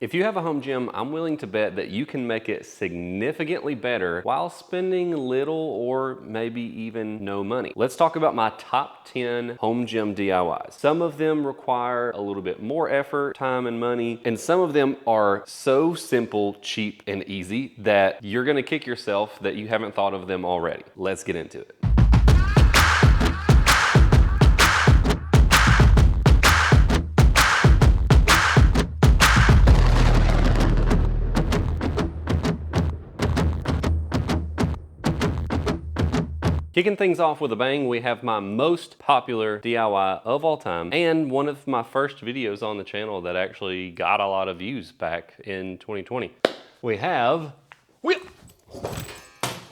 If you have a home gym, I'm willing to bet that you can make it significantly better while spending little or maybe even no money. Let's talk about my top 10 home gym DIYs. Some of them require a little bit more effort, time, and money, and some of them are so simple, cheap, and easy that you're gonna kick yourself that you haven't thought of them already. Let's get into it. Kicking things off with a bang, we have my most popular DIY of all time and one of my first videos on the channel that actually got a lot of views back in 2020. We have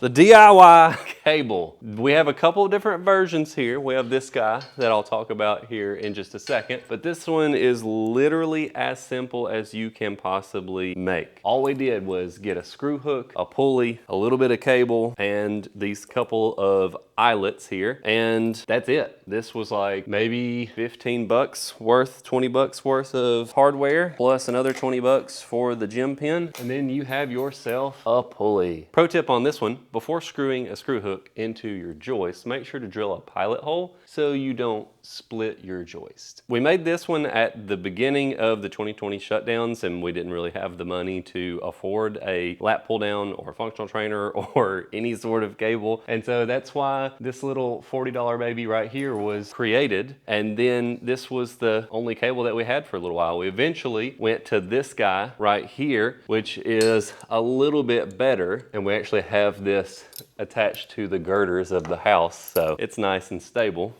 the DIY cable. We have a couple of different versions here. We have this guy that I'll talk about here in just a second, but this one is literally as simple as you can possibly make. All we did was get a screw hook, a pulley, a little bit of cable, and these couple of eyelets here, and that's it. This was like maybe 15 bucks worth, 20 bucks worth of hardware, plus another 20 bucks for the gym pin, and then you have yourself a pulley. Pro tip on this one, before screwing a screw hook into your joist, make sure to drill a pilot hole so you don't split your joist. We made this one at the beginning of the 2020 shutdowns, and we didn't really have the money to afford a lat pull down or a functional trainer or any sort of cable, and so that's why this little $40 baby right here was created. And then this was the only cable that we had for a little while. We eventually went to this guy right here, which is a little bit better, and we actually have this attached to the girders of the house, so it's nice and stable.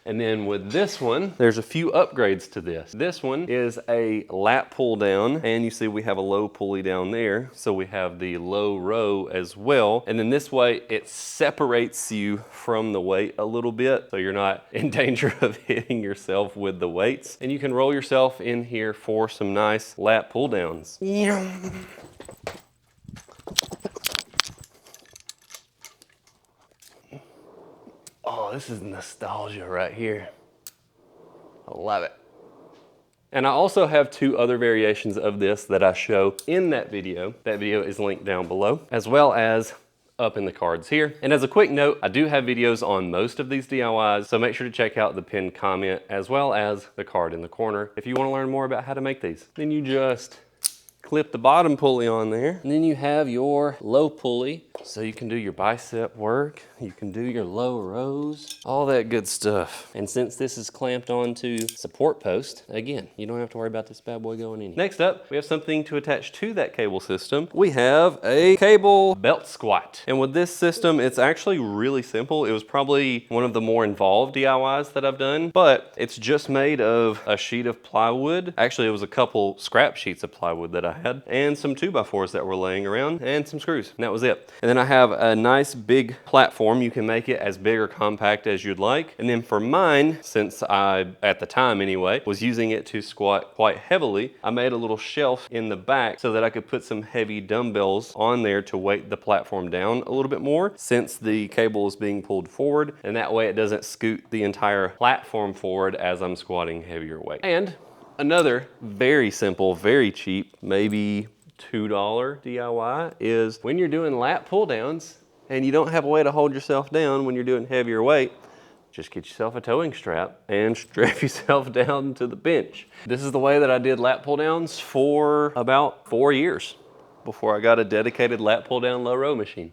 And then with this one, there's a few upgrades to this. This one is a lat pull down, and you see we have a low pulley down there, so we have the low row as well. And then this way, it separates you from the weight a little bit, so you're not in danger of hitting yourself with the weights. And you can roll yourself in here for some nice lat pull downs. Oh, this is nostalgia right here. I love it. And I also have two other variations of this that I show in that video. That video is linked down below, as well as up in the cards here. And as a quick note, I do have videos on most of these DIYs, so make sure to check out the pinned comment as well as the card in the corner if you want to learn more about how to make these. Then you just clip the bottom pulley on there, and then you have your low pulley, so you can do your bicep work, you can do your low rows, all that good stuff. And since this is clamped onto support post, again, you don't have to worry about this bad boy going in. Next up, we have something to attach to that cable system. We have a cable belt squat. And with this system, it's actually really simple. It was probably one of the more involved DIYs that I've done, but it's just made of a sheet of plywood. Actually, it was a couple scrap sheets of plywood that I had, and some 2x4s that were laying around, and some screws, and that was it. And then I have a nice big platform. You can make it as big or compact as you'd like. And then for mine, since I, at the time anyway, was using it to squat quite heavily, I made a little shelf in the back so that I could put some heavy dumbbells on there to weight the platform down a little bit more, since the cable is being pulled forward, and that way it doesn't scoot the entire platform forward as I'm squatting heavier weight. And another very simple, very cheap, maybe $2 DIY is when you're doing lat pull downs and you don't have a way to hold yourself down when you're doing heavier weight, just get yourself a towing strap and strap yourself down to the bench. This is the way that I did lat pull downs for about 4 years before I got a dedicated lat pull down low row machine.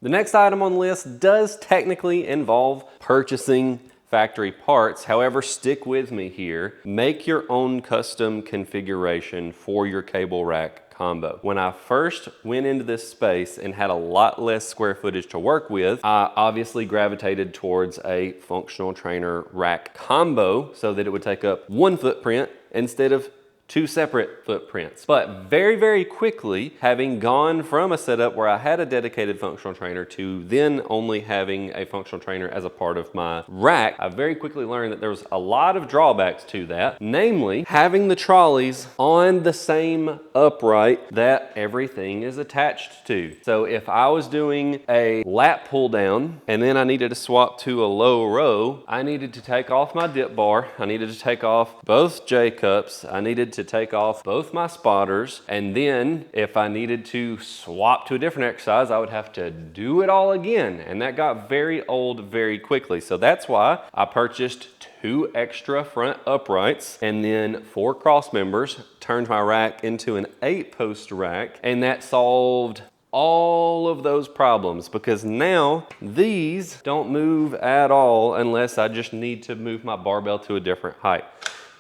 The next item on the list does technically involve purchasing factory parts. However, stick with me here. Make your own custom configuration for your cable rack combo. When I first went into this space and had a lot less square footage to work with, I obviously gravitated towards a functional trainer rack combo so that it would take up one footprint instead of two separate footprints. But very, very quickly, having gone from a setup where I had a dedicated functional trainer to then only having a functional trainer as a part of my rack, I very quickly learned that there was a lot of drawbacks to that, namely having the trolleys on the same upright that everything is attached to. So if I was doing a lat pull down and then I needed to swap to a low row, I needed to take off my dip bar, I needed to take off both J cups, I needed to take off both my spotters, and then if I needed to swap to a different exercise, I would have to do it all again, and that got very old very quickly. So that's why I purchased 2 extra front uprights and then 4 cross members, turned my rack into an 8-post rack, and that solved all of those problems because now these don't move at all unless I just need to move my barbell to a different height.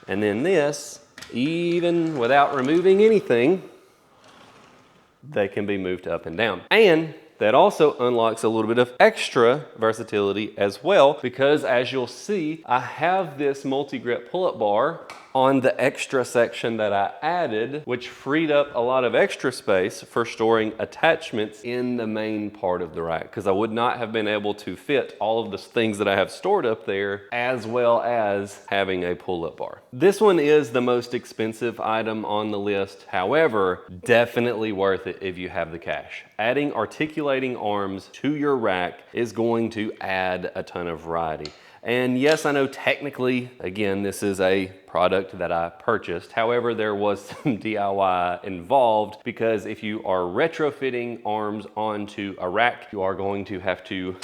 And then this, even without removing anything, they can be moved up and down. And that also unlocks a little bit of extra versatility as well, because as you'll see, I have this multi-grip pull-up bar on the extra section that I added, which freed up a lot of extra space for storing attachments in the main part of the rack, because I would not have been able to fit all of the things that I have stored up there, as well as having a pull-up bar. This one is the most expensive item on the list. However, definitely worth it if you have the cash. Adding articulating arms to your rack is going to add a ton of variety. And yes, I know technically, again, this is a product that I purchased. However, there was some DIY involved because if you are retrofitting arms onto a rack, you are going to have to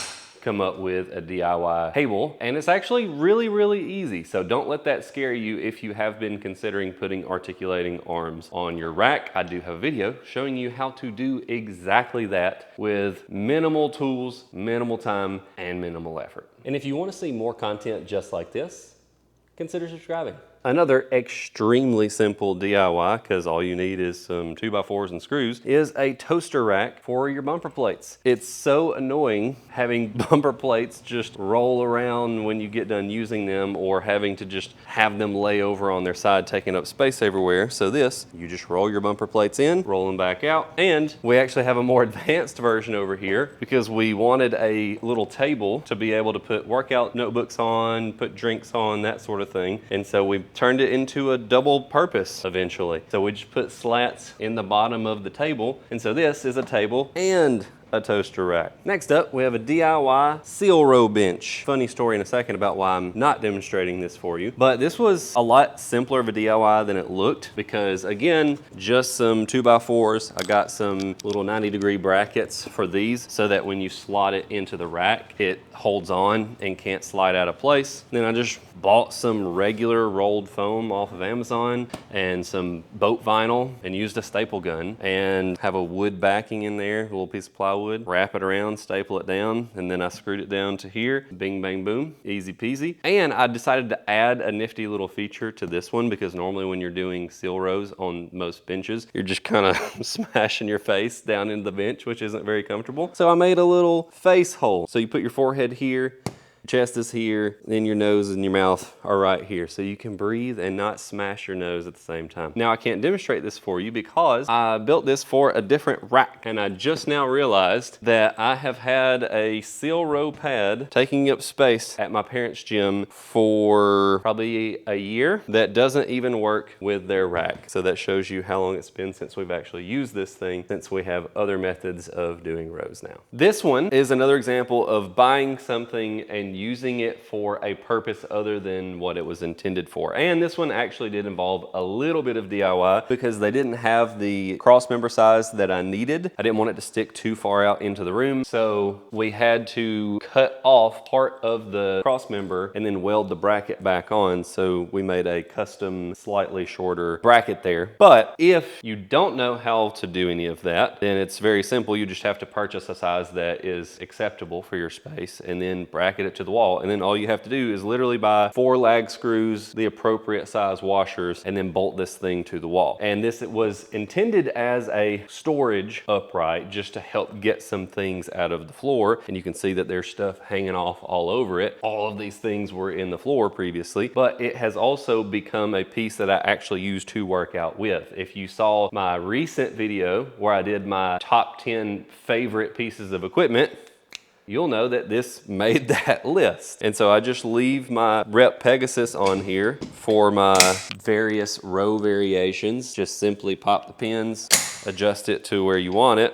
come up with a DIY table, and it's actually really, really easy. So don't let that scare you if you have been considering putting articulating arms on your rack. I do have a video showing you how to do exactly that with minimal tools, minimal time, and minimal effort. And if you want to see more content just like this, consider subscribing. Another extremely simple DIY, because all you need is some 2x4s and screws, is a toaster rack for your bumper plates. It's so annoying having bumper plates just roll around when you get done using them, or having to just have them lay over on their side taking up space everywhere. So this, you just roll your bumper plates in, roll them back out, and we actually have a more advanced version over here because we wanted a little table to be able to put workout notebooks on, put drinks on, that sort of thing. And so we turned it into a double purpose eventually. So we just put slats in the bottom of the table. And so this is a table and a toaster rack. Next up, we have a DIY seal row bench. Funny story in a second about why I'm not demonstrating this for you. But this was a lot simpler of a DIY than it looked because, again, just some 2x4s. I got some little 90-degree brackets for these so that when you slot it into the rack, it holds on and can't slide out of place. Then I just bought some regular rolled foam off of Amazon and some boat vinyl and used a staple gun and have a wood backing in there, a little piece of plywood, wrap it around, staple it down, and then I screwed it down to here. Bing, bang, boom, easy peasy. And I decided to add a nifty little feature to this one because normally when you're doing seal rows on most benches, you're just kind of smashing your face down into the bench, which isn't very comfortable. So I made a little face hole. So you put your forehead here, chest is here, then your nose and your mouth are right here. So you can breathe and not smash your nose at the same time. Now I can't demonstrate this for you because I built this for a different rack, and I just now realized that I have had a seal row pad taking up space at my parents' gym for probably a year that doesn't even work with their rack. So that shows you how long it's been since we've actually used this thing, since we have other methods of doing rows now. This one is another example of buying something and using it for a purpose other than what it was intended for. And this one actually did involve a little bit of DIY because they didn't have the cross member size that I needed. I didn't want it to stick too far out into the room. So we had to cut off part of the cross member and then weld the bracket back on. So we made a custom, slightly shorter bracket there. But if you don't know how to do any of that, then it's very simple. You just have to purchase a size that is acceptable for your space and then bracket it to the the wall. And then all you have to do is literally buy 4 lag screws, the appropriate size washers, and then bolt this thing to the wall. And this was intended as a storage upright just to help get some things out of the floor. And you can see that there's stuff hanging off all over it. All of these things were in the floor previously, but it has also become a piece that I actually use to work out with. If you saw my recent video where I did my top 10 favorite pieces of equipment, you'll know that this made that list. And so I just leave my Rep Pegasus on here for my various row variations. Just simply pop the pins, adjust it to where you want it,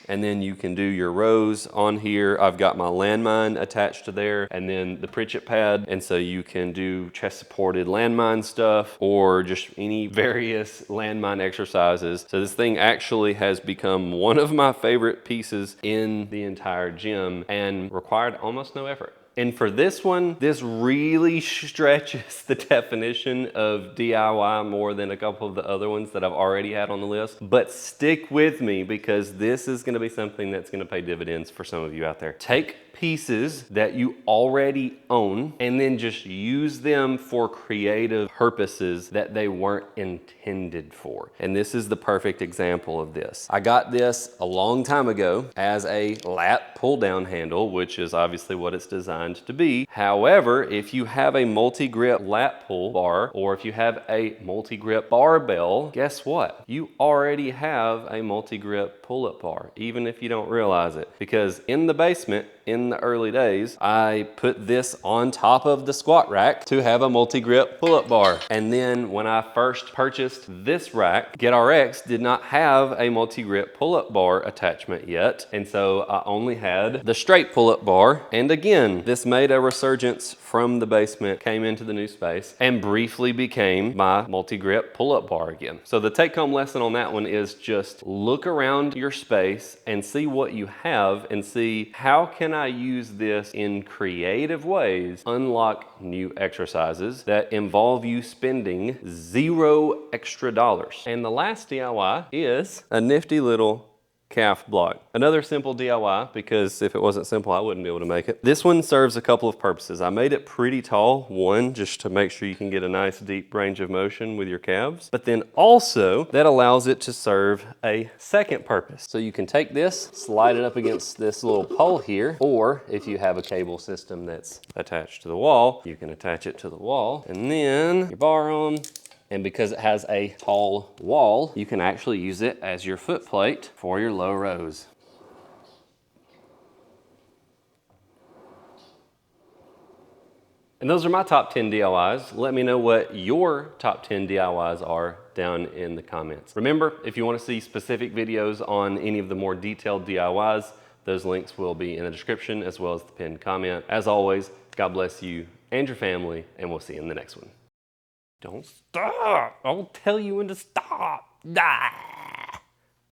and then you can do your rows on here. I've got my landmine attached to there, and then the Pritchett pad. And so you can do chest supported landmine stuff or just any various landmine exercises. So this thing actually has become one of my favorite pieces in the entire gym and required almost no effort. And for this one, this really stretches the definition of DIY more than a couple of the other ones that I've already had on the list. But stick with me because this is gonna be something that's gonna pay dividends for some of you out there. Take pieces that you already own and then just use them for creative purposes that they weren't intended for. And this is the perfect example of this. I got this a long time ago as a lat pull down handle, which is obviously what it's designed to be. However, if you have a multi-grip lat pull bar or if you have a multi-grip barbell, guess what? You already have a multi-grip pull-up bar, even if you don't realize it. Because in the basement, in the early days, I put this on top of the squat rack to have a multi-grip pull-up bar. And then when I first purchased this rack, GetRx did not have a multi-grip pull-up bar attachment yet. And so I only had the straight pull-up bar. And again, this made a resurgence from the basement, came into the new space, and briefly became my multi-grip pull-up bar again. So the take-home lesson on that one is just look around your space and see what you have and see how can I use this in creative ways, unlock new exercises that involve you spending $0 extra dollars. And the last DIY is a nifty little calf block. Another simple DIY, because if it wasn't simple, I wouldn't be able to make it. This one serves a couple of purposes. I made it pretty tall, one, just to make sure you can get a nice deep range of motion with your calves, but then also that allows it to serve a second purpose. So you can take this, slide it up against this little pole here, or if you have a cable system that's attached to the wall, you can attach it to the wall, and then your bar on. And because it has a tall wall, you can actually use it as your foot plate for your low rows. And those are my top 10 DIYs. Let me know what your top 10 DIYs are down in the comments. Remember, if you want to see specific videos on any of the more detailed DIYs, those links will be in the description as well as the pinned comment. As always, God bless you and your family, and we'll see you in the next one. Don't stop. I'll tell you when to stop. Die.